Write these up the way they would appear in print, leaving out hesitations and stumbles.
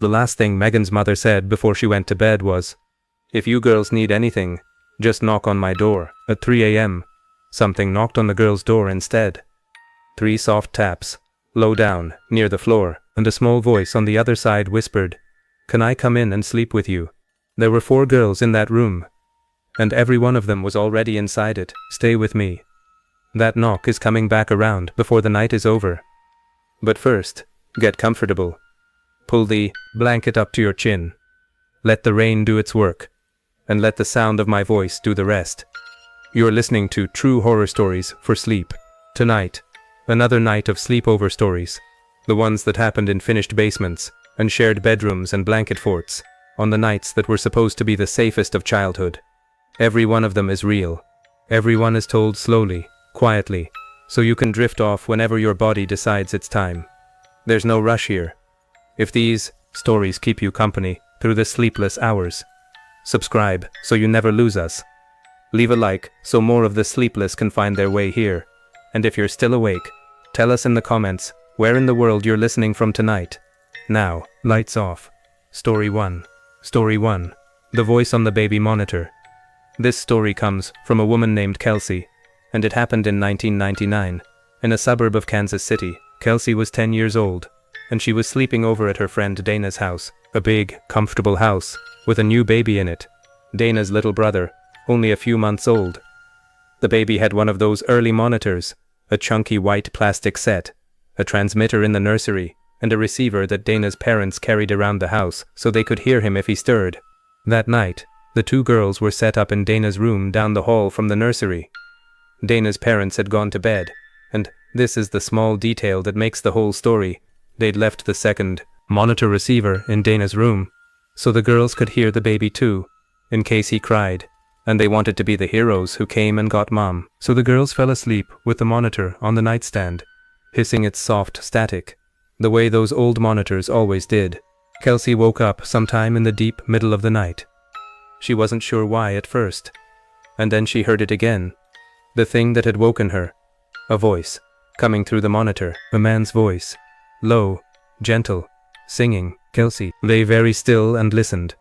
The last thing Megan's mother said before she went to bed was, "If you girls need anything, just knock on my door." At 3 a.m., something knocked on the girl's door instead. 3 soft taps, low down, near the floor, and a small voice on the other side whispered, "Can I come in and sleep with you?" There were 4 girls in that room, and every one of them was already inside it. "Stay with me. That knock is coming back around before the night is over. But first, get comfortable. Pull the blanket up to your chin. Let the rain do its work, and let the sound of my voice do the rest." You're listening to True Horror Stories for Sleep. Tonight, another night of sleepover stories. The ones that happened in finished basements, and shared bedrooms and blanket forts, on the nights that were supposed to be the safest of childhood. Every one of them is real. Every one is told slowly, quietly, so you can drift off whenever your body decides it's time. There's no rush here. If these stories keep you company through the sleepless hours, subscribe so you never lose us. Leave a like so more of the sleepless can find their way here. And if you're still awake, tell us in the comments where in the world you're listening from tonight. Now, lights off. Story 1. Story 1. The Voice on the Baby Monitor. This story comes from a woman named Kelsey, and it happened in 1999, in a suburb of Kansas City. Kelsey was 10 years old, and she was sleeping over at her friend Dana's house, a big, comfortable house, with a new baby in it, Dana's little brother, only a few months old. The baby had one of those early monitors, a chunky white plastic set, a transmitter in the nursery, and a receiver that Dana's parents carried around the house so they could hear him if he stirred. That night, the 2 girls were set up in Dana's room down the hall from the nursery. Dana's parents had gone to bed, and this is the small detail that makes the whole story. They'd left the second monitor receiver in Dana's room, so the girls could hear the baby too, in case he cried, and they wanted to be the heroes who came and got Mom. So the girls fell asleep with the monitor on the nightstand, hissing its soft static, the way those old monitors always did. Kelsey woke up sometime in the deep middle of the night. She wasn't sure why at first, and then she heard it again, the thing that had woken her, a voice, coming through the monitor, a man's voice, low, gentle, singing. Kelsey lay very still and listened,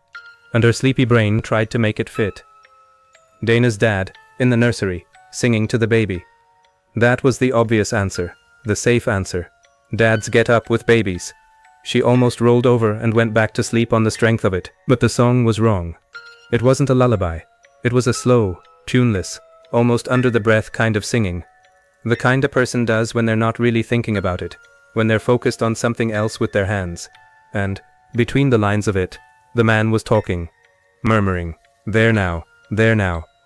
and her sleepy brain tried to make it fit. Dana's dad, in the nursery, singing to the baby. That was the obvious answer, the safe answer. Dads get up with babies. She almost rolled over and went back to sleep on the strength of it, but the song was wrong. It wasn't a lullaby. It was a slow, tuneless, almost under-the-breath kind of singing. The kind a person does when they're not really thinking about it, when they're focused on something else with their hands. And, between the lines of it, the man was talking, murmuring, there now,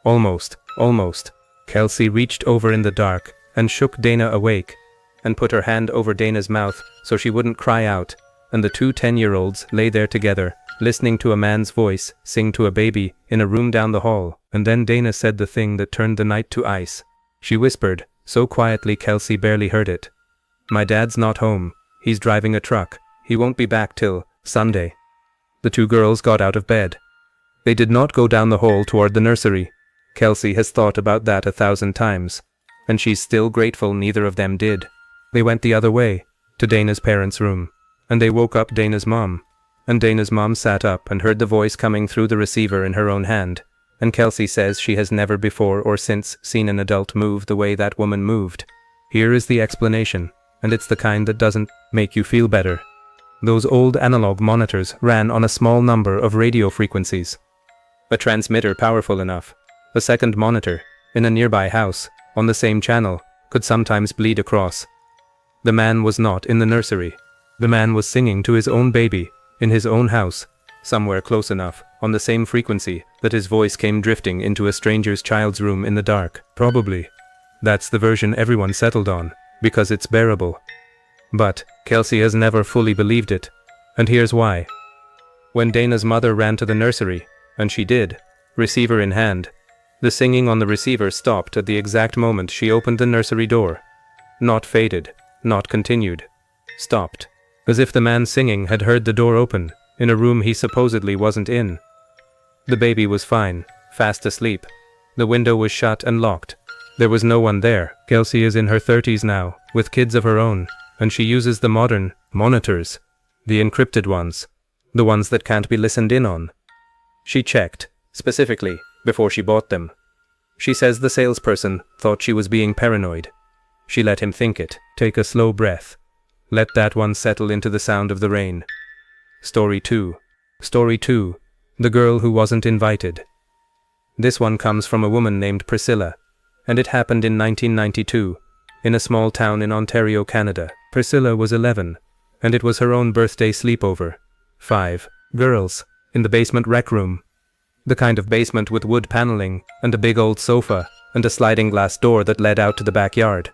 almost, almost." Kelsey reached over in the dark and shook Dana awake, and put her hand over Dana's mouth so she wouldn't cry out, and the 2 10-year-olds lay there together, listening to a man's voice sing to a baby in a room down the hall. And then Dana said the thing that turned the night to ice. She whispered, so quietly Kelsey barely heard it. "My dad's not home. He's driving a truck. He won't be back till Sunday." The 2 girls got out of bed. They did not go down the hall toward the nursery. Kelsey has thought about that 1,000 times, and she's still grateful neither of them did. They went the other way, to Dana's parents' room, and they woke up Dana's mom. And Dana's mom sat up and heard the voice coming through the receiver in her own hand, and Kelsey says she has never before or since seen an adult move the way that woman moved. Here is the explanation, and it's the kind that doesn't make you feel better. Those old analog monitors ran on a small number of radio frequencies. A transmitter powerful enough, a second monitor, in a nearby house, on the same channel, could sometimes bleed across. The man was not in the nursery. The man was singing to his own baby, in his own house, somewhere close enough, on the same frequency, that his voice came drifting into a stranger's child's room in the dark. Probably. That's the version everyone settled on, because it's bearable. But Kelsey has never fully believed it, and here's why. When Dana's mother ran to the nursery, and she did, receiver in hand, the singing on the receiver stopped at the exact moment she opened the nursery door. Not faded, not continued. Stopped. As if the man singing had heard the door open, in a room he supposedly wasn't in. The baby was fine, fast asleep. The window was shut and locked. There was no one there. Kelsey is in her 30s now, with kids of her own, and she uses the modern monitors, the encrypted ones, the ones that can't be listened in on. She checked, specifically, before she bought them. She says the salesperson thought she was being paranoid. She let him think it. Take a slow breath. Let that one settle into the sound of the rain. Story 2. Story 2. The girl who wasn't invited. This one comes from a woman named Priscilla, and it happened in 1992, in a small town in Ontario, Canada. Priscilla was 11, and it was her own birthday sleepover. 5 girls, in the basement rec room. The kind of basement with wood paneling, and a big old sofa, and a sliding glass door that led out to the backyard.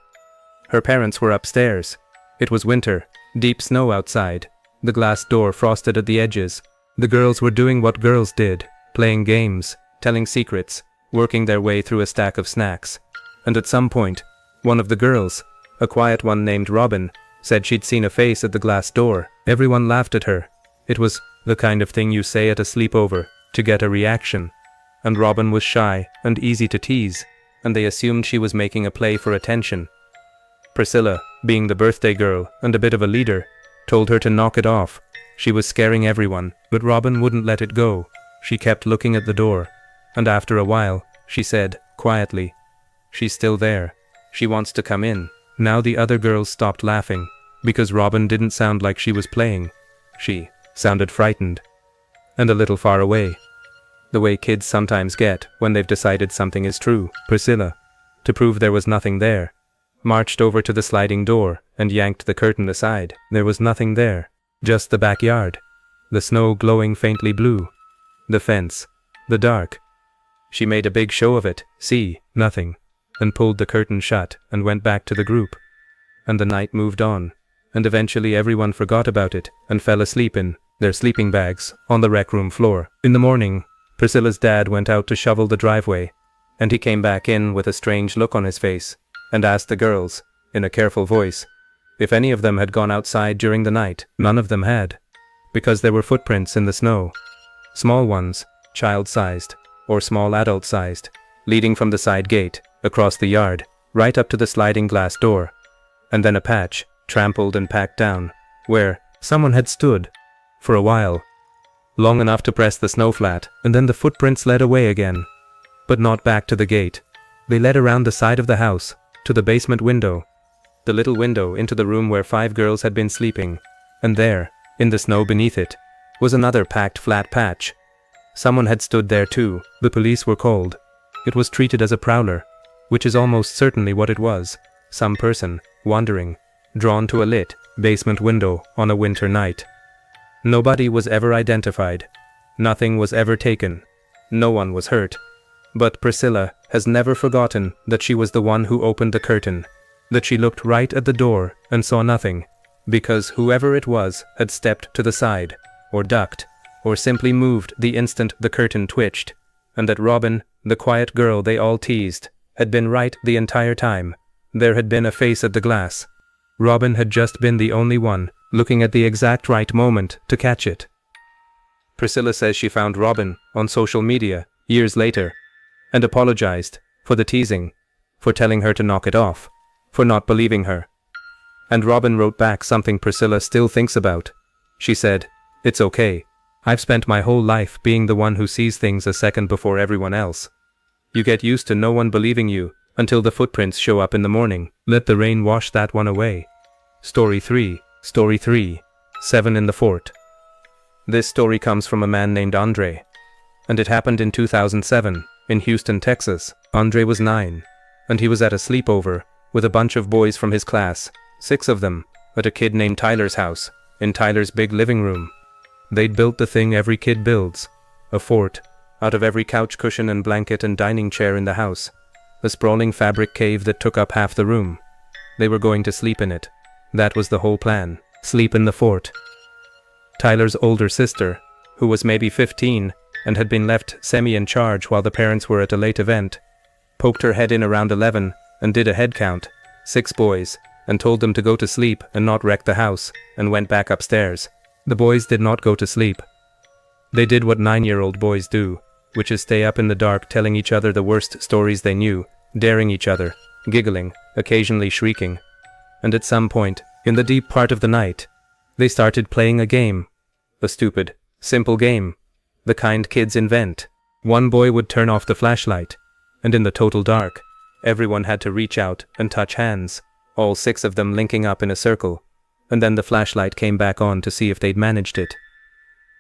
Her parents were upstairs. It was winter, deep snow outside, the glass door frosted at the edges. The girls were doing what girls did, playing games, telling secrets, working their way through a stack of snacks. And at some point, one of the girls, a quiet one named Robin, said she'd seen a face at the glass door. Everyone laughed at her. It was the kind of thing you say at a sleepover to get a reaction. And Robin was shy and easy to tease, and they assumed she was making a play for attention. Priscilla, being the birthday girl and a bit of a leader, told her to knock it off. She was scaring everyone, but Robin wouldn't let it go. She kept looking at the door, and after a while, she said, quietly, "She's still there. She wants to come in." Now the other girls stopped laughing, because Robin didn't sound like she was playing. She sounded frightened, and a little far away. The way kids sometimes get when they've decided something is true. Priscilla, to prove there was nothing there, marched over to the sliding door and yanked the curtain aside. There was nothing there, just the backyard, the snow glowing faintly blue, the fence, the dark. She made a big show of it, see, nothing, and pulled the curtain shut and went back to the group. And the night moved on, and eventually everyone forgot about it and fell asleep in their sleeping bags on the rec room floor. In the morning, Priscilla's dad went out to shovel the driveway, and he came back in with a strange look on his face and asked the girls, in a careful voice, if any of them had gone outside during the night. None of them had, because there were footprints in the snow. Small ones, child-sized, or small adult-sized, leading from the side gate, across the yard, right up to the sliding glass door, and then a patch, trampled and packed down, where someone had stood, for a while, long enough to press the snow flat, and then the footprints led away again, but not back to the gate. They led around the side of the house, to the basement window, the little window into the room where 5 girls had been sleeping, and there, in the snow beneath it, was another packed flat patch. Someone had stood there too. The police were called. It was treated as a prowler, which is almost certainly what it was. Some person, wandering, drawn to a lit basement window on a winter night. Nobody was ever identified. Nothing was ever taken. No one was hurt. But Priscilla has never forgotten that she was the one who opened the curtain, that she looked right at the door and saw nothing, because whoever it was had stepped to the side, or ducked, or simply moved the instant the curtain twitched, and that Robin, the quiet girl they all teased, had been right the entire time. There had been a face at the glass. Robin had just been the only one looking at the exact right moment to catch it. Priscilla says she found Robin on social media years later and apologized for the teasing, for telling her to knock it off, for not believing her. And Robin wrote back something Priscilla still thinks about. She said, "It's okay. I've spent my whole life being the one who sees things a second before everyone else. You get used to no one believing you until the footprints show up in the morning. Let the rain wash that one away." Story 3. Story 3. 7 in the Fort. This story comes from a man named Andre, and it happened in 2007 in Houston, Texas. Andre was 9, and he was at a sleepover with a bunch of boys from his class, 6 of them, at a kid named Tyler's house, in Tyler's big living room. They'd built the thing every kid builds, a fort, out of every couch cushion and blanket and dining chair in the house, a sprawling fabric cave that took up half the room. They were going to sleep in it. That was the whole plan. Sleep in the fort. Tyler's older sister, who was maybe 15 and had been left semi-in charge while the parents were at a late event, poked her head in around 11 and did a head count, 6 boys, and told them to go to sleep and not wreck the house, and went back upstairs. The boys did not go to sleep. They did what 9-year-old boys do, which is stay up in the dark telling each other the worst stories they knew, daring each other, giggling, occasionally shrieking. And at some point, in the deep part of the night, they started playing a game. A stupid, Simple game. The kind kids invent. One boy would turn off the flashlight, and in the total dark, everyone had to reach out and touch hands, all 6 of them linking up in a circle, and then the flashlight came back on to see if they'd managed it.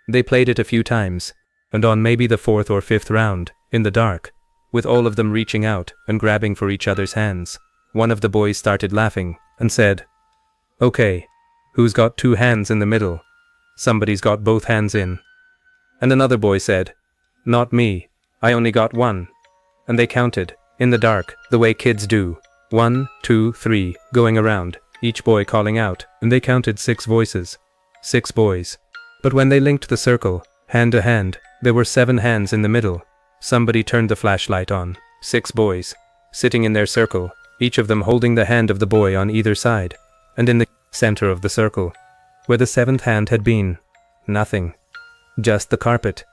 They played it a few times, and on maybe the 4th or 5th round, in the dark, with all of them reaching out and grabbing for each other's hands, one of the boys started laughing and said, "Okay, who's got 2 hands in the middle? Somebody's got both hands in." And another boy said, "Not me, I only got 1. And they counted, in the dark, the way kids do, 1, 2, 3, going around, each boy calling out, and they counted 6 voices, 6 boys. But when they linked the circle, hand to hand, there were 7 hands in the middle. Somebody turned the flashlight on, 6 boys, sitting in their circle, each of them holding the hand of the boy on either side, and in the center of the circle, where the 7th hand had been, nothing. Just the carpet,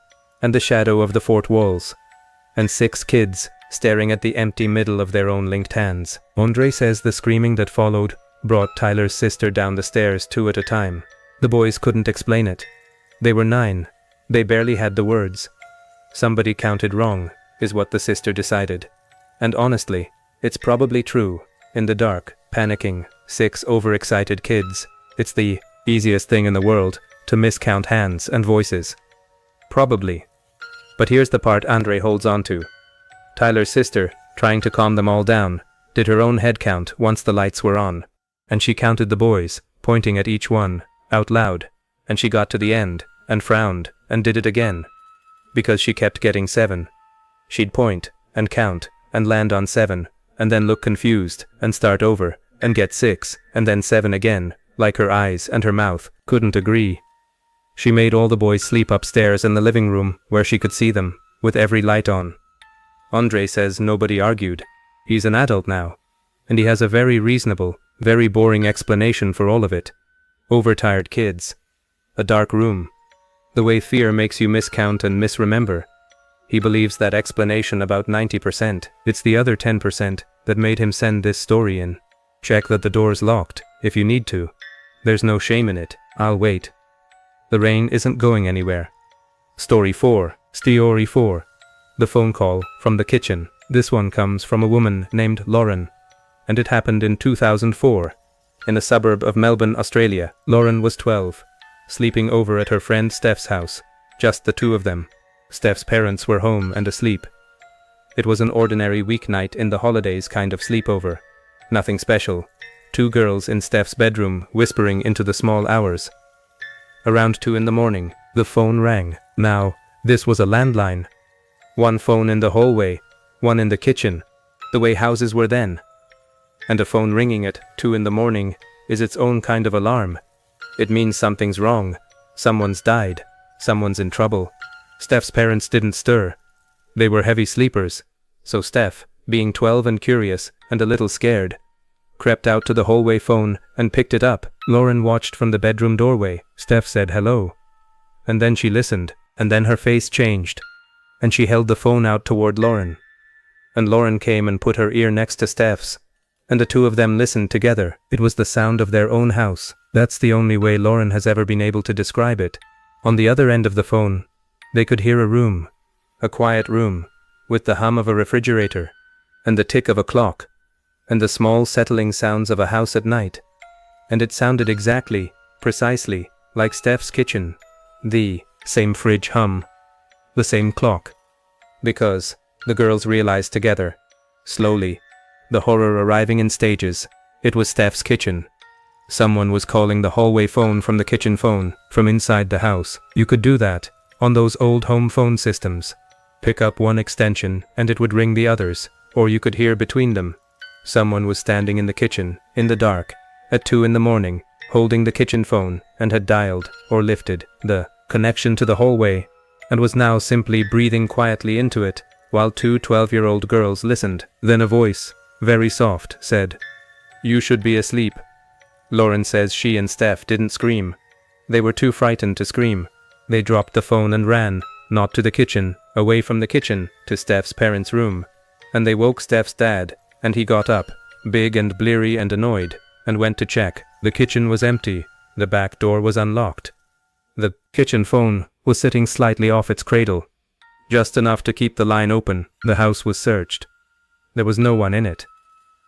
and the shadow of the fort walls, and 6 kids staring at the empty middle of their own linked hands. Andre says the screaming that followed brought Tyler's sister down the stairs 2 at a time. The boys couldn't explain it. They were 9. They barely had the words. Somebody counted wrong, is what the sister decided. And honestly, it's probably true. In the dark, panicking, 6 overexcited kids, it's the easiest thing in the world to miscount hands and voices. Probably. But here's the part Andre holds on to. Tyler's sister, trying to calm them all down, did her own head count once the lights were on. And she counted the boys, pointing at each one, out loud. And she got to the end, and frowned, and did it again. Because she kept getting 7. She'd point, and count, and land on 7, and then look confused, and start over, and get 6, and then 7 again, like her eyes and her mouth couldn't agree. She made all the boys sleep upstairs in the living room, where she could see them, with every light on. Andre says nobody argued. He's an adult now, and he has a very reasonable, very boring explanation for all of it. Overtired kids. A dark room. The way fear makes you miscount and misremember. He believes that explanation about 90%. It's the other 10% that made him send this story in. Check that the door's locked, if you need to. There's no shame in it. I'll wait. The rain isn't going anywhere. Story 4. Story 4. The phone call from the kitchen. This one comes from a woman named Lauren, and it happened in 2004. In a suburb of Melbourne, Australia. Lauren was 12, sleeping over at her friend Steph's house. Just the 2 of them. Steph's parents were home and asleep. It was an ordinary weeknight in the holidays kind of sleepover. Nothing special. 2 girls in Steph's bedroom whispering into the small hours. Around 2 in the morning, the phone rang. Now, this was a landline. 1 phone in the hallway, 1 in the kitchen, the way houses were then. And a phone ringing at 2 in the morning is its own kind of alarm. It means something's wrong. Someone's died. Someone's in trouble. Steph's parents didn't stir. They were heavy sleepers. So Steph, being 12 and curious and a little scared, crept out to the hallway phone and picked it up. Lauren watched from the bedroom doorway. Steph said hello. And then she listened, and then her face changed. And she held the phone out toward Lauren. And Lauren came and put her ear next to Steph's. And the 2 of them listened together. It was the sound of their own house. That's the only way Lauren has ever been able to describe it. On the other end of the phone, they could hear a room. A quiet room, with the hum of a refrigerator, and the tick of a clock, and the small settling sounds of a house at night. And it sounded exactly, precisely, like Steph's kitchen. The same fridge hum. The same clock. Because the girls realized together, slowly, the horror arriving in stages, it was Steph's kitchen. Someone was calling the hallway phone from the kitchen phone, from inside the house. You could do that, on those old home phone systems. Pick up one extension, and it would ring the others, or you could hear between them. Someone was standing in the kitchen, in the dark, at 2 in the morning, holding the kitchen phone, and had dialed, or lifted, the connection to the hallway, and was now simply breathing quietly into it, while 2 12-year-old girls listened. Then a voice, very soft, said, "You should be asleep." Lauren says she and Steph didn't scream. They were too frightened to scream. They dropped the phone and ran, not to the kitchen, away from the kitchen, to Steph's parents' room. And they woke Steph's dad, and he got up, big and bleary and annoyed, and went to check. The kitchen was empty. The back door was unlocked. The kitchen phone was sitting slightly off its cradle, just enough to keep the line open. The house was searched. There was no one in it.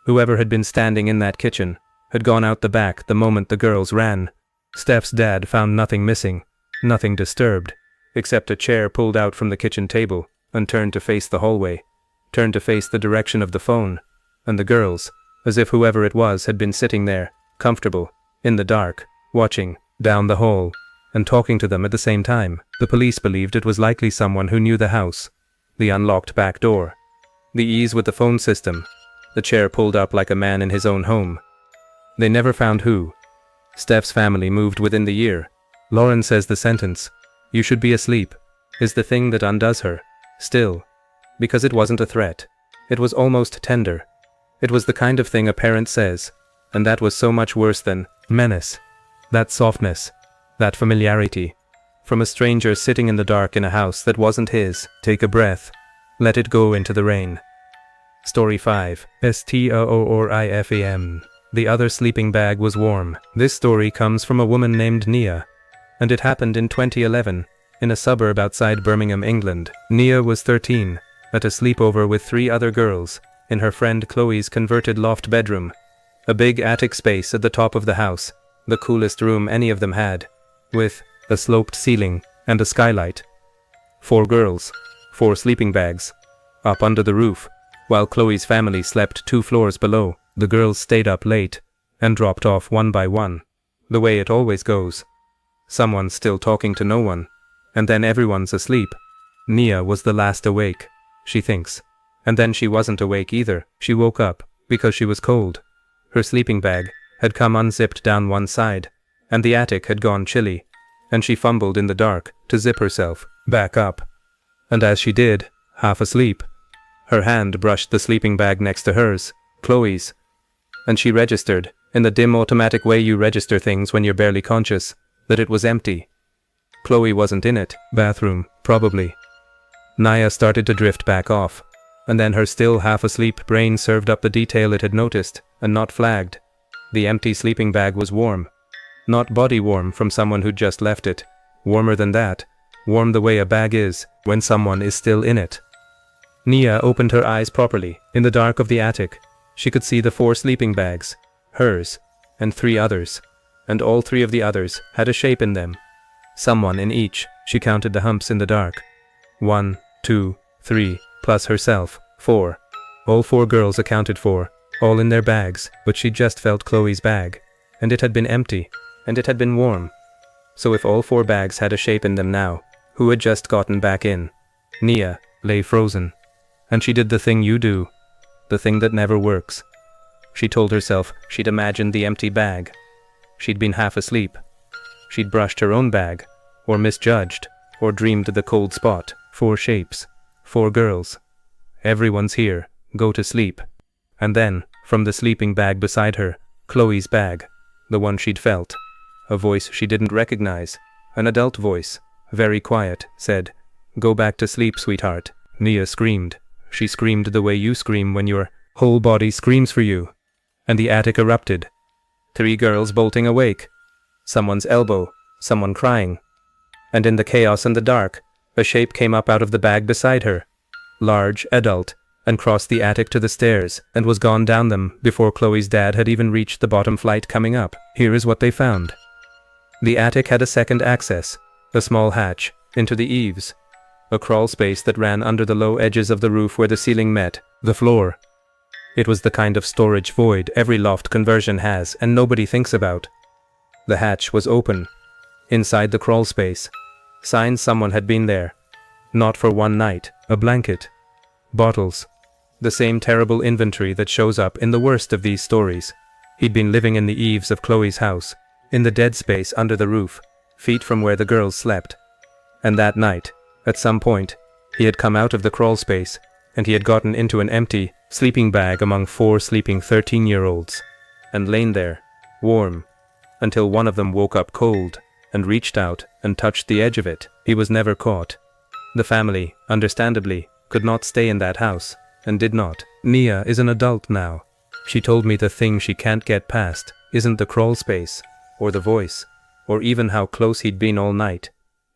Whoever had been standing in that kitchen had gone out the back the moment the girls ran. Steph's dad found nothing missing, nothing disturbed, except a chair pulled out from the kitchen table and turned to face the hallway, turned to face the direction of the phone, and the girls, as if whoever it was had been sitting there, comfortable, in the dark, watching, down the hall, and talking to them at the same time. The police believed it was likely someone who knew the house. The unlocked back door, the ease with the phone system, the chair pulled up like a man in his own home. They never found who. Steph's family moved within the year. Lauren says the sentence, "You should be asleep," is the thing that undoes her. Still, because it wasn't a threat. It was almost tender. It was the kind of thing a parent says, and that was so much worse than menace. That softness, that familiarity. From a stranger sitting in the dark in a house that wasn't his. Take a breath. Let it go into the rain. Story 5. Stoorifem. The other sleeping bag was warm. This story comes from a woman named Nia, and it happened in 2011, in a suburb outside Birmingham, England. Nia was 13, at a sleepover with 3 other girls, in her friend Chloe's converted loft bedroom. A big attic space at the top of the house, the coolest room any of them had, with a sloped ceiling and a skylight. 4 girls, 4 sleeping bags, up under the roof, while Chloe's family slept 2 floors below. The girls stayed up late and dropped off one by one, the way it always goes. Someone's still talking to no one, and then everyone's asleep. Nia was the last awake, she thinks. And then she wasn't awake either. She woke up because she was cold. Her sleeping bag had come unzipped down one side, and the attic had gone chilly, and she fumbled in the dark to zip herself back up. And as she did, half asleep, her hand brushed the sleeping bag next to hers, Chloe's, and she registered, in the dim automatic way you register things when you're barely conscious, that it was empty. Chloe wasn't in it. Bathroom, probably. Nia started to drift back off, and then her still half-asleep brain served up the detail it had noticed and not flagged. The empty sleeping bag was warm. Not body warm from someone who'd just left it. Warmer than that. Warm the way a bag is when someone is still in it. Nia opened her eyes properly. In the dark of the attic, she could see the 4 sleeping bags, hers, and 3 others, and all 3 of the others had a shape in them. Someone in each. She counted the humps in the dark. 1, 2, 3, plus herself, 4. All 4 girls accounted for, all in their bags, but she just felt Chloe's bag, and it had been empty, and it had been warm. So if all 4 bags had a shape in them now, who had just gotten back in? Nia lay frozen, and she did the thing you do, the thing that never works. She told herself she'd imagined the empty bag. She'd been half asleep. She'd brushed her own bag, or misjudged, or dreamed the cold spot. 4 shapes, 4 girls. Everyone's here, go to sleep. And then, from the sleeping bag beside her, Chloe's bag, the one she'd felt. A voice she didn't recognize, an adult voice, very quiet, said, "Go back to sleep, sweetheart." Nia screamed. She screamed the way you scream when your whole body screams for you. And the attic erupted. 3 girls bolting awake. Someone's elbow, someone crying. And in the chaos and the dark, a shape came up out of the bag beside her. Large, adult, and crossed the attic to the stairs, and was gone down them before Chloe's dad had even reached the bottom flight coming up. Here is what they found. The attic had a second access, a small hatch, into the eaves. A crawl space that ran under the low edges of the roof where the ceiling met the floor. It was the kind of storage void every loft conversion has and nobody thinks about. The hatch was open. Inside the crawl space, signs someone had been there. Not for one night. A blanket. Bottles. The same terrible inventory that shows up in the worst of these stories. He'd been living in the eaves of Chloe's house, in the dead space under the roof, feet from where the girls slept. And that night, at some point, he had come out of the crawl space, and he had gotten into an empty sleeping bag among 4 sleeping 13-year-olds, and lain there, warm, until one of them woke up cold, and reached out and touched the edge of it. He was never caught. The family, understandably, could not stay in that house, and did not. Nia is an adult now. She told me the thing she can't get past isn't the crawl space, or the voice, or even how close he'd been all night.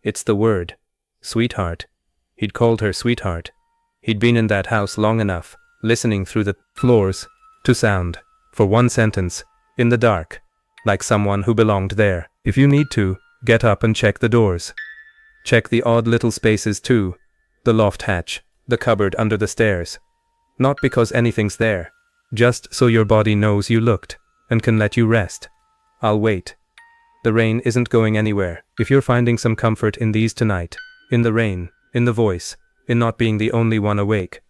It's the word. Sweetheart. He'd called her sweetheart. He'd been in that house long enough, listening through the floors, to sound, for one sentence, in the dark, like someone who belonged there. If you need to, get up and check the doors. Check the odd little spaces too, the loft hatch, the cupboard under the stairs. Not because anything's there, just so your body knows you looked, and can let you rest. I'll wait. The rain isn't going anywhere. If you're finding some comfort in these tonight, in the rain, in the voice, in not being the only one awake,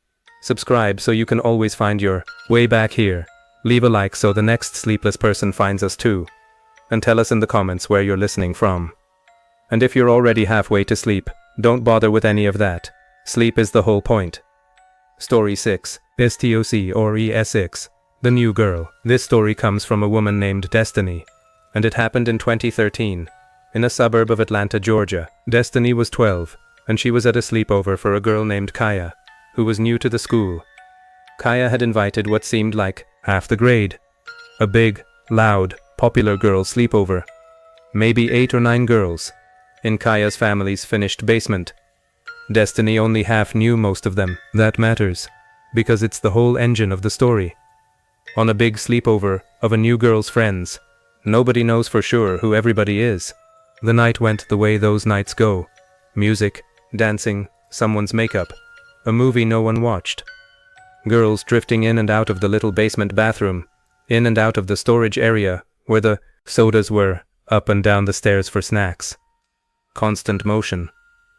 subscribe so you can always find your way back here. Leave a like so the next sleepless person finds us too. And tell us in the comments where you're listening from. And if you're already halfway to sleep, don't bother with any of that. Sleep is the whole point. Story 6, STOC or ES6, The New Girl. This story comes from a woman named Destiny, and it happened in 2013, in a suburb of Atlanta, Georgia. Destiny was 12, and she was at a sleepover for a girl named Kaya, who was new to the school. Kaya had invited what seemed like half the grade. A big, loud, popular girl sleepover. Maybe 8 or 9 girls, in Kaya's family's finished basement. Destiny only half knew most of them. That matters, because it's the whole engine of the story. On a big sleepover of a new girl's friends, nobody knows for sure who everybody is. The night went the way those nights go. Music, dancing, someone's makeup, a movie no one watched. Girls drifting in and out of the little basement bathroom, in and out of the storage area where the sodas were, up and down the stairs for snacks. Constant motion.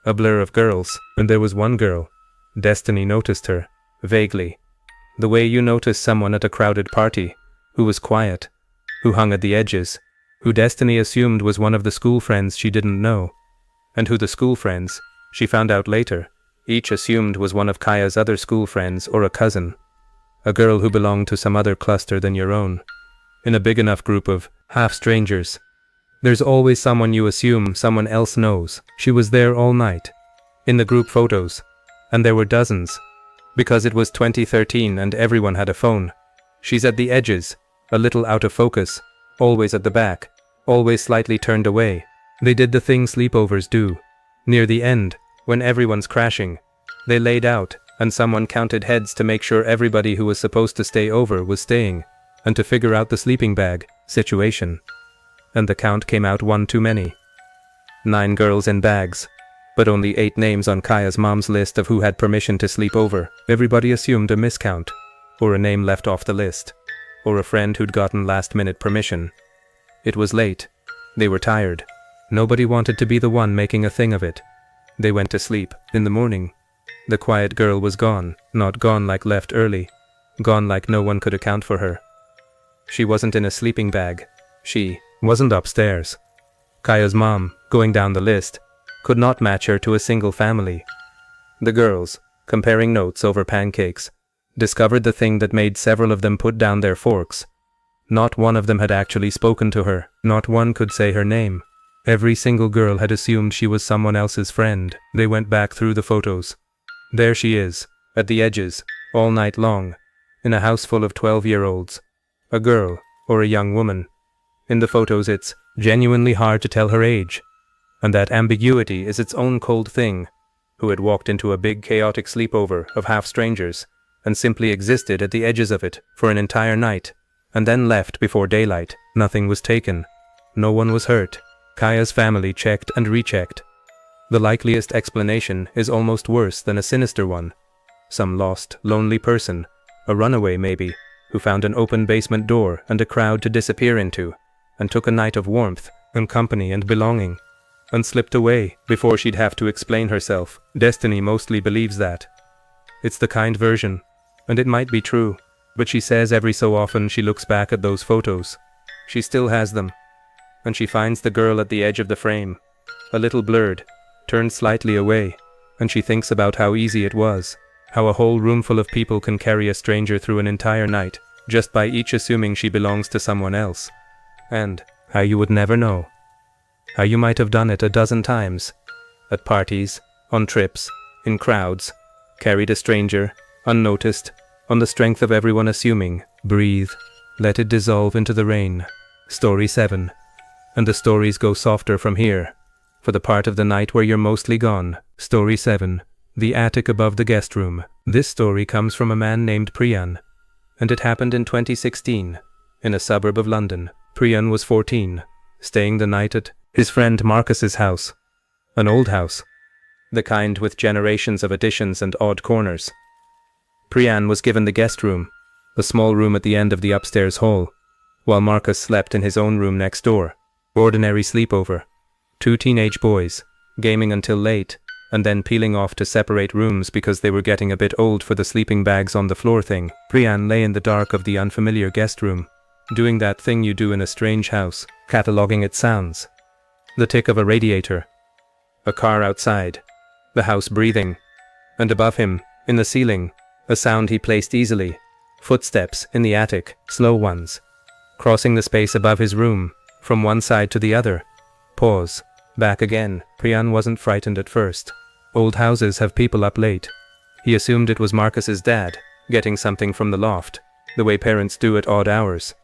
A blur of girls, and there was one girl. Destiny noticed her, vaguely. The way you notice someone at a crowded party, who was quiet, who hung at the edges, who Destiny assumed was one of the school friends she didn't know, and who the school friends, she found out later, each assumed was one of Kaya's other school friends or a cousin. A girl who belonged to some other cluster than your own. In a big enough group of half-strangers, there's always someone you assume someone else knows. She was there all night, in the group photos, and there were dozens, because it was 2013 and everyone had a phone. She's at the edges, a little out of focus, always at the back, always slightly turned away. They did the thing sleepovers do. Near the end, when everyone's crashing, they laid out, and someone counted heads to make sure everybody who was supposed to stay over was staying, and to figure out the sleeping bag situation. And the count came out one too many. 9 girls in bags, but only 8 names on Kaya's mom's list of who had permission to sleep over. Everybody assumed a miscount, or a name left off the list, or a friend who'd gotten last-minute permission. It was late. They were tired. Nobody wanted to be the one making a thing of it. They went to sleep. In the morning, the quiet girl was gone. Not gone like left early. Gone like no one could account for her. She wasn't in a sleeping bag. She wasn't upstairs. Kaya's mom, going down the list, could not match her to a single family. The girls, comparing notes over pancakes, discovered the thing that made several of them put down their forks. Not one of them had actually spoken to her. Not one could say her name. Every single girl had assumed she was someone else's friend. They went back through the photos. There she is, at the edges, all night long, in a house full of 12-year-olds. A girl, or a young woman. In the photos it's genuinely hard to tell her age. And that ambiguity is its own cold thing. Who had walked into a big chaotic sleepover of half-strangers, and simply existed at the edges of it for an entire night, and then left before daylight. Nothing was taken. No one was hurt. Kaya's family checked and rechecked. The likeliest explanation is almost worse than a sinister one. Some lost, lonely person, a runaway maybe, who found an open basement door and a crowd to disappear into, and took a night of warmth and company and belonging, and slipped away before she'd have to explain herself. Destiny mostly believes that. It's the kind version, and it might be true, but she says every so often she looks back at those photos. She still has them, and she finds the girl at the edge of the frame, a little blurred, turned slightly away, and she thinks about how easy it was, how a whole room full of people can carry a stranger through an entire night, just by each assuming she belongs to someone else. And how you would never know. How you might have done it a dozen times. At parties, on trips, in crowds, carried a stranger, unnoticed, on the strength of everyone assuming. Breathe. Let it dissolve into the rain. Story 7. and the stories go softer from here. For the part of the night where you're mostly gone. Story 7. The Attic Above the Guest Room. This story comes from a man named Priyan, and it happened in 2016, in a suburb of London. Priyan was 14, staying the night at his friend Marcus's house. An old house, the kind with generations of additions and odd corners. Priyan was given the guest room, a small room at the end of the upstairs hall, while Marcus slept in his own room next door. Ordinary sleepover. 2 teenage boys, gaming until late, and then peeling off to separate rooms because they were getting a bit old for the sleeping bags on the floor thing. Priyan lay in the dark of the unfamiliar guest room, doing that thing you do in a strange house, cataloguing its sounds. The tick of a radiator, a car outside, the house breathing, and above him, in the ceiling, a sound he placed easily, footsteps in the attic, slow ones, crossing the space above his room, from one side to the other. Pause. Back again. Priyan wasn't frightened at first. Old houses have people up late. He assumed it was Marcus's dad, getting something from the loft, the way parents do at odd hours.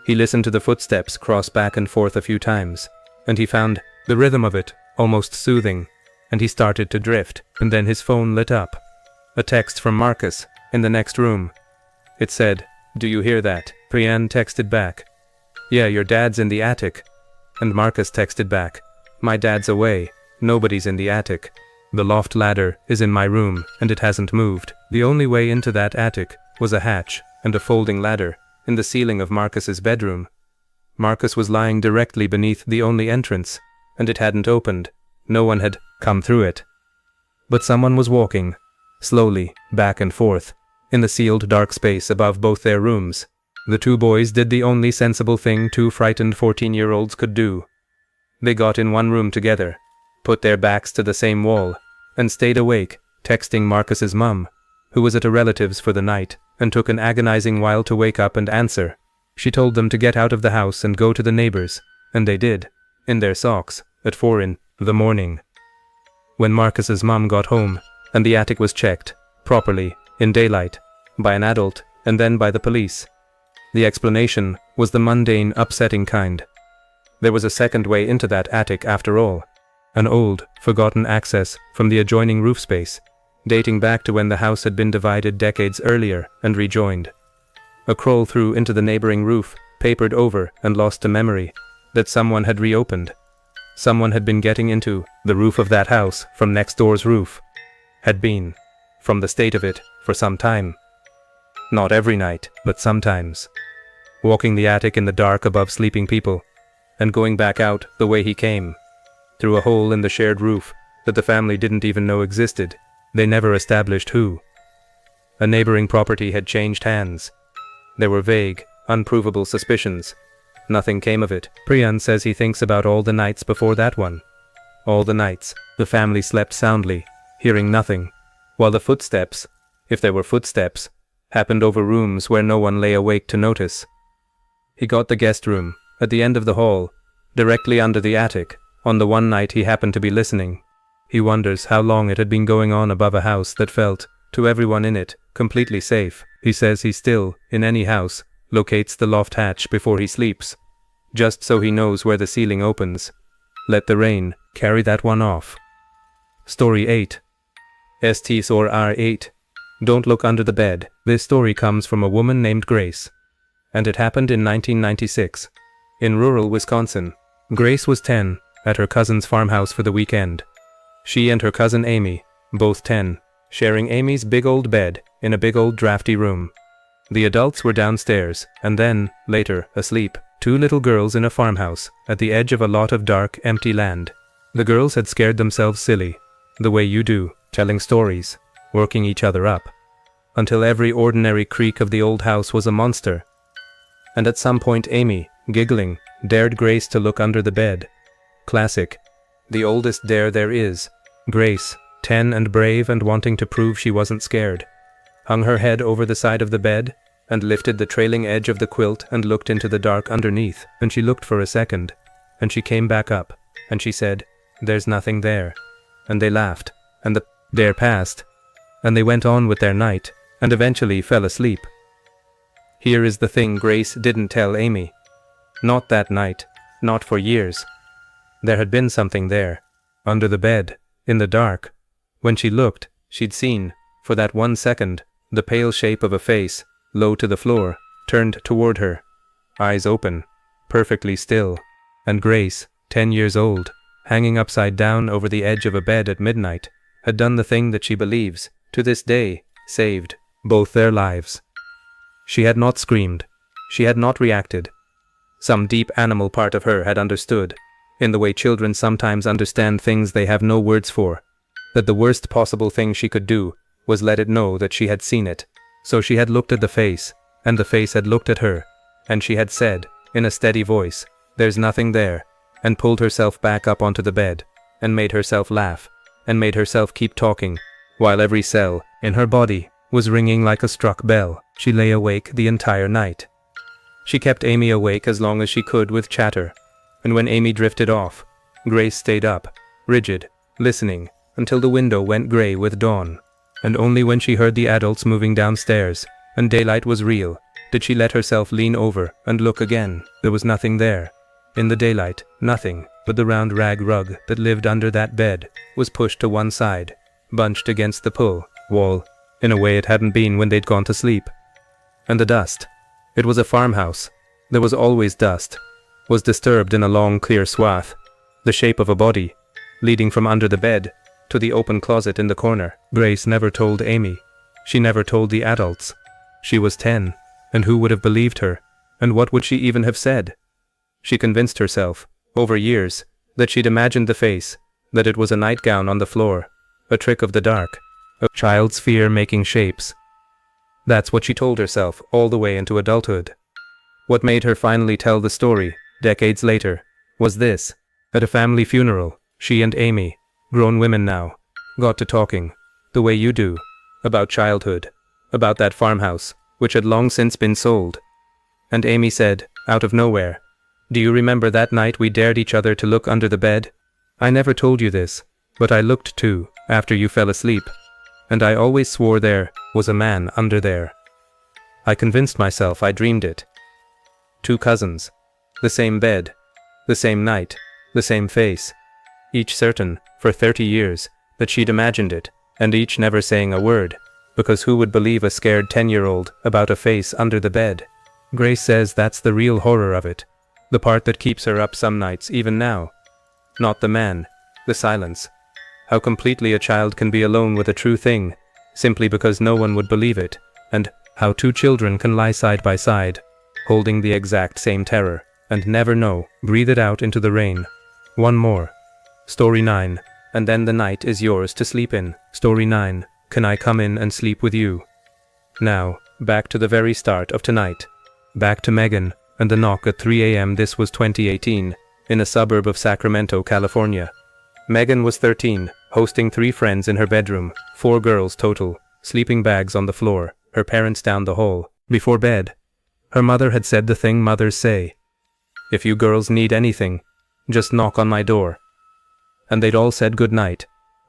He listened to the footsteps cross back and forth a few times, and he found the rhythm of it almost soothing, and he started to drift, and then his phone lit up. A text from Marcus, in the next room. It said, "Do you hear that?" Priyan texted back, "Yeah, your dad's in the attic." And Marcus texted back, "My dad's away, nobody's in the attic. The loft ladder is in my room, and it hasn't moved." The only way into that attic was a hatch and a folding ladder in the ceiling of Marcus's bedroom. Marcus was lying directly beneath the only entrance, and it hadn't opened. No one had come through it. But someone was walking, slowly, back and forth, in the sealed dark space above both their rooms. The 2 boys did the only sensible thing 2 frightened 14-year-olds could do. They got in one room together, put their backs to the same wall, and stayed awake, texting Marcus's mum, who was at a relative's for the night, and took an agonizing while to wake up and answer. She told them to get out of the house and go to the neighbors, and they did, in their socks, at 4 in the morning. When Marcus's mum got home, and the attic was checked, properly, in daylight, by an adult, and then by the police. The explanation was the mundane, upsetting kind. There was a second way into that attic after all. An old, forgotten access from the adjoining roof space, dating back to when the house had been divided decades earlier and rejoined. A crawl through into the neighboring roof, papered over and lost to memory, that someone had reopened. Someone had been getting into the roof of that house from next door's roof. Had been, from the state of it, for some time. Not every night, but sometimes. Walking the attic in the dark above sleeping people, and going back out the way he came, through a hole in the shared roof that the family didn't even know existed. They never established who. A neighboring property had changed hands. There were vague, unprovable suspicions. Nothing came of it. Priyan says he thinks about all the nights before that one. All the nights the family slept soundly, hearing nothing, while the footsteps, if there were footsteps, happened over rooms where no one lay awake to notice. He got the guest room, at the end of the hall, directly under the attic, on the one night he happened to be listening. He wonders how long it had been going on above a house that felt, to everyone in it, completely safe. He says he still, in any house, locates the loft hatch before he sleeps, just so he knows where the ceiling opens. Let the rain carry that one off. Story 8. St. or R8. Don't look under the bed. This story comes from a woman named Grace, and it happened in 1996, in rural Wisconsin. Grace was 10, at her cousin's farmhouse for the weekend. She and her cousin Amy, both 10, sharing Amy's big old bed in a big old drafty room. The adults were downstairs, and then, later, asleep. 2 little girls in a farmhouse, at the edge of a lot of dark, empty land. The girls had scared themselves silly, the way you do, telling stories, working each other up, until every ordinary creak of the old house was a monster. And at some point Amy, giggling, dared Grace to look under the bed. Classic. The oldest dare there is. Grace, 10 and brave and wanting to prove she wasn't scared, hung her head over the side of the bed, and lifted the trailing edge of the quilt and looked into the dark underneath. And she looked for a second, and she came back up, and she said, "There's nothing there." And they laughed, and the dare passed, and they went on with their night, and eventually fell asleep. Here is the thing Grace didn't tell Amy. Not that night, Not for years. There had been something there. Under the bed. In the dark. When she looked, she'd seen, for that 1 second, the pale shape of a face, low to the floor, turned toward her. Eyes open. Perfectly still. And Grace, 10 years old, hanging upside down over the edge of a bed at midnight, had done the thing that she believes, to this day, saved both their lives. She had not screamed. She had not reacted. Some deep animal part of her had understood, in the way children sometimes understand things they have no words for, that the worst possible thing she could do was let it know that she had seen it. So she had looked at the face, and the face had looked at her, and she had said, in a steady voice, "There's nothing there," and pulled herself back up onto the bed, and made herself laugh, and made herself keep talking, while every cell in her body was ringing like a struck bell. She lay awake the entire night. She kept Amy awake as long as she could with chatter, and when Amy drifted off, Grace stayed up, rigid, listening, until the window went gray with dawn, and only when she heard the adults moving downstairs, and daylight was real, did she let herself lean over and look again. There was nothing there. In the daylight, nothing, but the round rag rug that lived under that bed was pushed to one side, bunched against the pull wall, in a way it hadn't been when they'd gone to sleep. And the dust. It was a farmhouse. There was always dust. Was disturbed in a long, clear swath, the shape of a body, leading from under the bed to the open closet in the corner. Grace never told Amy. She never told the adults. She was 10, and who would have believed her, and what would she even have said? She convinced herself, over years, that she'd imagined the face, that it was a nightgown on the floor, a trick of the dark, a child's fear making shapes. That's what she told herself all the way into adulthood. What made her finally tell the story, decades later, was this. At a family funeral, she and Amy, grown women now, got to talking, the way you do, about childhood, about that farmhouse, which had long since been sold. And Amy said, out of nowhere, "Do you remember that night we dared each other to look under the bed? I never told you this, but I looked too, after you fell asleep. And I always swore there was a man under there. I convinced myself I dreamed it. 2 cousins. The same bed. The same night. The same face. Each certain, for 30 years, that she'd imagined it, and each never saying a word, because who would believe a scared 10-year-old about a face under the bed? Grace says that's the real horror of it, the part that keeps her up some nights even now. Not the man, the silence. How completely a child can be alone with a true thing, simply because no one would believe it, and how 2 children can lie side by side, holding the exact same terror, and never know. Breathe it out into the rain. One more. Story 9. And then the night is yours to sleep in. Story 9. Can I come in and sleep with you? Now, back to the very start of tonight. Back to Megan, and the knock at 3 a.m. This was 2018, in a suburb of Sacramento, California. Megan was 13, hosting 3 friends in her bedroom, 4 girls total, sleeping bags on the floor, her parents down the hall. Before bed, her mother had said the thing mothers say. "If you girls need anything, just knock on my door." And they'd all said good night,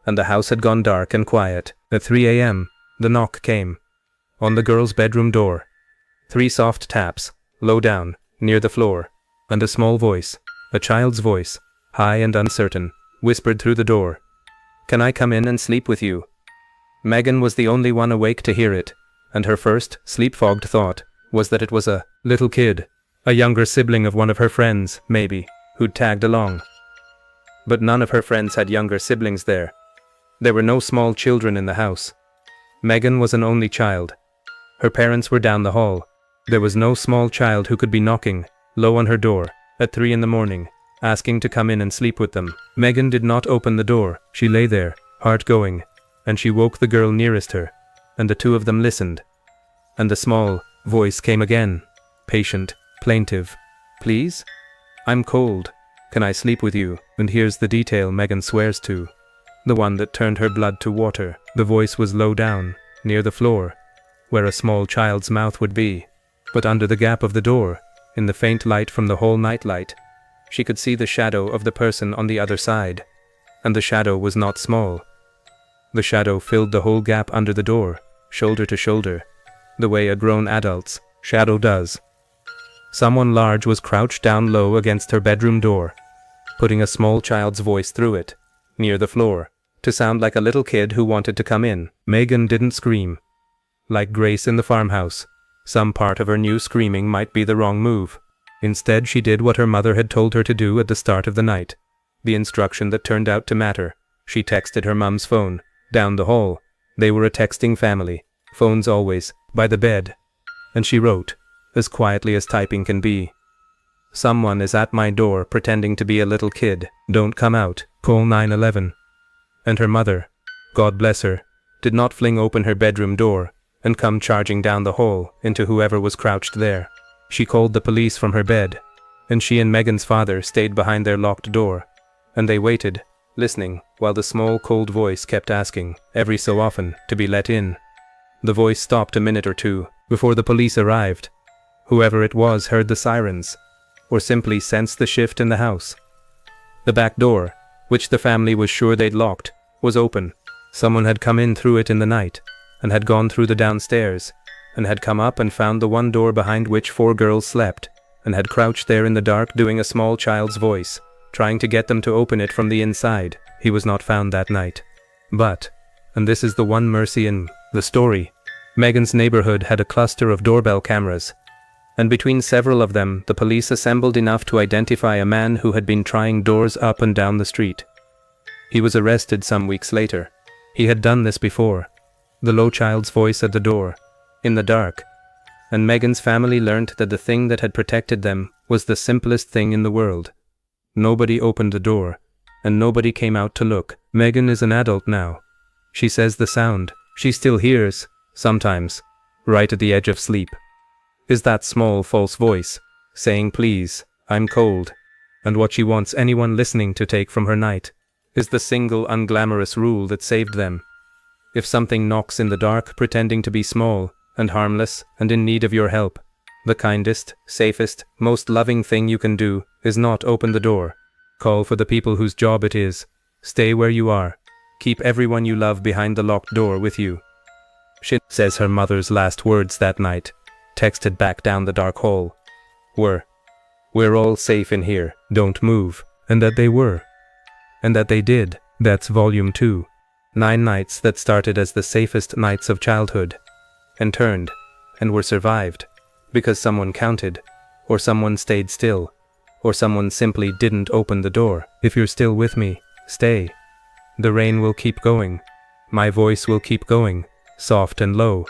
and the house had gone dark and quiet. At 3 a.m., the knock came. On the girls' bedroom door. 3 soft taps, low down, near the floor, and a small voice, a child's voice, high and uncertain, whispered through the door. "Can I come in and sleep with you?" Megan was the only one awake to hear it, and her first, sleep-fogged thought was that it was a little kid, a younger sibling of one of her friends, maybe, who'd tagged along. But none of her friends had younger siblings there. There were no small children in the house. Megan was an only child. Her parents were down the hall. There was no small child who could be knocking, low on her door, at 3 in the morning, asking to come in and sleep with them. Megan did not open the door. She lay there, heart going, and she woke the girl nearest her, and the 2 of them listened. And the small voice came again, patient, plaintive. "Please? I'm cold. Can I sleep with you?" And here's the detail Megan swears to, the one that turned her blood to water. The voice was low down, near the floor, where a small child's mouth would be. But under the gap of the door, in the faint light from the hall nightlight, she could see the shadow of the person on the other side. And the shadow was not small. The shadow filled the whole gap under the door, shoulder to shoulder, the way a grown adult's shadow does. Someone large was crouched down low against her bedroom door, putting a small child's voice through it, near the floor, to sound like a little kid who wanted to come in. Megan didn't scream. Like Grace in the farmhouse, some part of her knew screaming might be the wrong move. Instead, she did what her mother had told her to do at the start of the night. The instruction that turned out to matter. She texted her mum's phone, down the hall. They were a texting family, phones always, by the bed. And she wrote, as quietly as typing can be, "Someone is at my door pretending to be a little kid. Don't come out. Call 911. And her mother, God bless her, did not fling open her bedroom door and come charging down the hall into whoever was crouched there. She called the police from her bed, and she and Megan's father stayed behind their locked door, and they waited, listening, while the small cold voice kept asking, every so often, to be let in. The voice stopped a minute or two before the police arrived. Whoever it was heard the sirens, or simply sensed the shift in the house. The back door, which the family was sure they'd locked, was open. Someone had come in through it in the night, and had gone through the downstairs, and had come up and found the one door behind which 4 girls slept, and had crouched there in the dark doing a small child's voice, trying to get them to open it from the inside. He was not found that night. But, and this is the one mercy in the story, Megan's neighborhood had a cluster of doorbell cameras, and between several of them the police assembled enough to identify a man who had been trying doors up and down the street. He was arrested some weeks later. He had done this before. The low child's voice at the door, in the dark, and Megan's family learnt that the thing that had protected them was the simplest thing in the world. Nobody opened the door, and nobody came out to look. Megan is an adult now. She says the sound she still hears, sometimes, right at the edge of sleep, is that small false voice, saying please, I'm cold. And what she wants anyone listening to take from her night is the single unglamorous rule that saved them. If something knocks in the dark pretending to be small and harmless and in need of your help, the kindest, safest, most loving thing you can do is not open the door. Call for the people whose job it is. Stay where you are. Keep everyone you love behind the locked door with you. She says her mother's last words that night, texted back down the dark hall, were, "We're all safe in here, don't move." And that they were. And that they did. That's volume 2. 9 nights that started as the safest nights of childhood, and turned, and were survived, because someone counted, or someone stayed still, or someone simply didn't open the door. If you're still with me, stay. The rain will keep going. My voice will keep going, soft and low,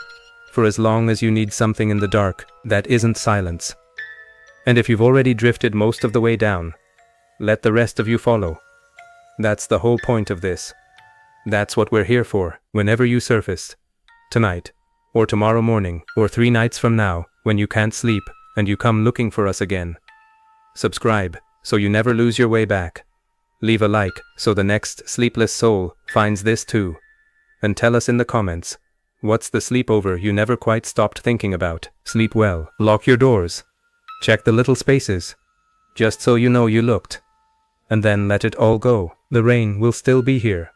for as long as you need something in the dark that isn't silence. And if you've already drifted most of the way down, let the rest of you follow. That's the whole point of this. That's what we're here for. Whenever you surface, tonight, or tomorrow morning, or 3 nights from now, when you can't sleep, and you come looking for us again. Subscribe, so you never lose your way back. Leave a like, so the next sleepless soul finds this too. And tell us in the comments, what's the sleepover you never quite stopped thinking about? Sleep well. Lock your doors. Check the little spaces, just so you know you looked. And then let it all go. The rain will still be here.